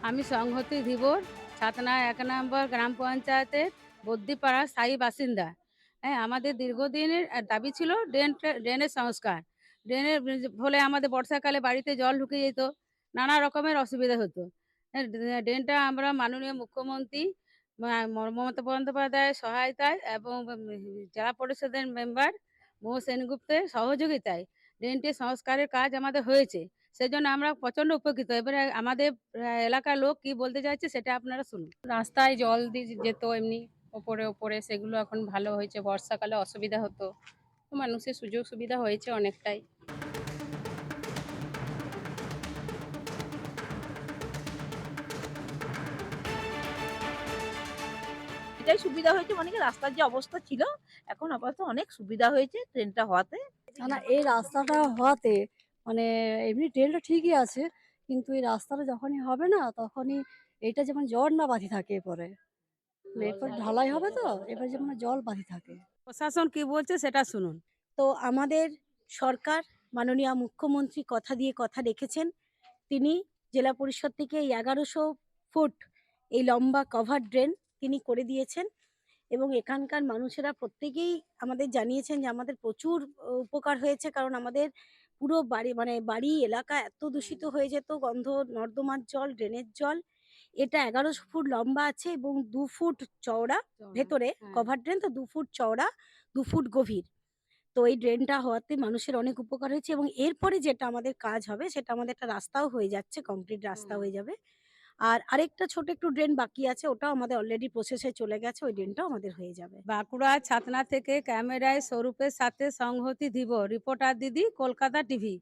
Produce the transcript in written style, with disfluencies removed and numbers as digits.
আমি সংহতি ধীবর, ছাতনা ১ নম্বর গ্রাম পঞ্চায়েতের বদ্দিপাড়ার স্থায়ী বাসিন্দা। হ্যাঁ, আমাদের দীর্ঘদিনের দাবি ছিল ড্রেনের সংস্কার। ড্রেনের ফলে আমাদের বর্ষাকালে বাড়িতে জল ঢুকে যেত, নানা রকমের অসুবিধা হতো। হ্যাঁ, ড্রেনটা আমরা মাননীয় মুখ্যমন্ত্রী মমতা বন্দ্যোপাধ্যায়ের সহায়তায় এবং জেলা পরিষদের মেম্বার মৌ সেনগুপ্তের সহযোগিতায় ড্রেনটি সংস্কারের কাজ আমাদের হয়েছে। সেজন্য আমরা প্রচণ্ড উপকৃত। এবারে আমাদের এলাকার লোক কি বলতে চাইছে সেটা আপনারা শুনুন। রাস্তায় জল দিয়ে যেত এমনি ওপরে ওপরে, সেগুলো এখন ভালো হয়েছে। বর্ষাকালে অসুবিধা হতো, মানুষের সুযোগ সুবিধা হয়েছে অনেকটাই। এটাই সুবিধা হয়েছে, মানে কি রাস্তার যে অবস্থা ছিল এখন আপাতত অনেক সুবিধা হয়েছে ট্রেনটা হওয়াতে। না, এই রাস্তাটা হওয়াতে মানে এমনি ট্রেনটা ঠিকই আছে, কিন্তু এই রাস্তাটা যখনই হবে না তখনই এটা যেমন জল না বাঁধি থাকে এরপরে, এরপর ঢালাই হবে তো এবার যেমন জল বাঁধি থাকে। প্রশাসন কি বলছে সেটা শুনুন। তো আমাদের সরকার, মাননীয় মুখ্যমন্ত্রী কথা দিয়ে কথা রেখেছেন। তিনি জেলা পরিষদ থেকে এই ১১০০ ফুট এই লম্বা কভার ড্রেন তিনি করে দিয়েছেন এবং এখানকার মানুষেরা প্রত্যেকেই আমাদের জানিয়েছেন যে আমাদের প্রচুর উপকার হয়েছে, কারণ আমাদের পুরো বাড়ি মানে বাড়ি এলাকা এত দূষিত হয়ে যেত, গন্ধ, নর্দমার জল, ড্রেনের জল। এটা ১১০০ ফুট লম্বা আছে এবং ২ ফুট চওড়া ভেতরে, হ্যাঁ। কভার ড্রেন তো ২ ফুট চওড়া, ২ ফুট গভীর। তো এই ড্রেনটা হওয়াতে মানুষের অনেক উপকার হয়েছে এবং এরপরে যেটা আমাদের কাজ হবে সেটা আমাদের একটা রাস্তাও হয়ে যাচ্ছে, কংক্রিট রাস্তা হয়ে যাবে। আর আরেকটা ছোট একটু ড্রেন বাকি আছে, ওটাও আমাদের অলরেডি প্রসেসে চলে গেছে, ওই ড্রেনটাও আমাদের হয়ে যাবে। বাঁকুড়া ছাতনা থেকে ক্যামেরায় স্বরূপের সাথে সংহতি ধীবর, রিপোর্টার দিদি, কলকাতা টিভি।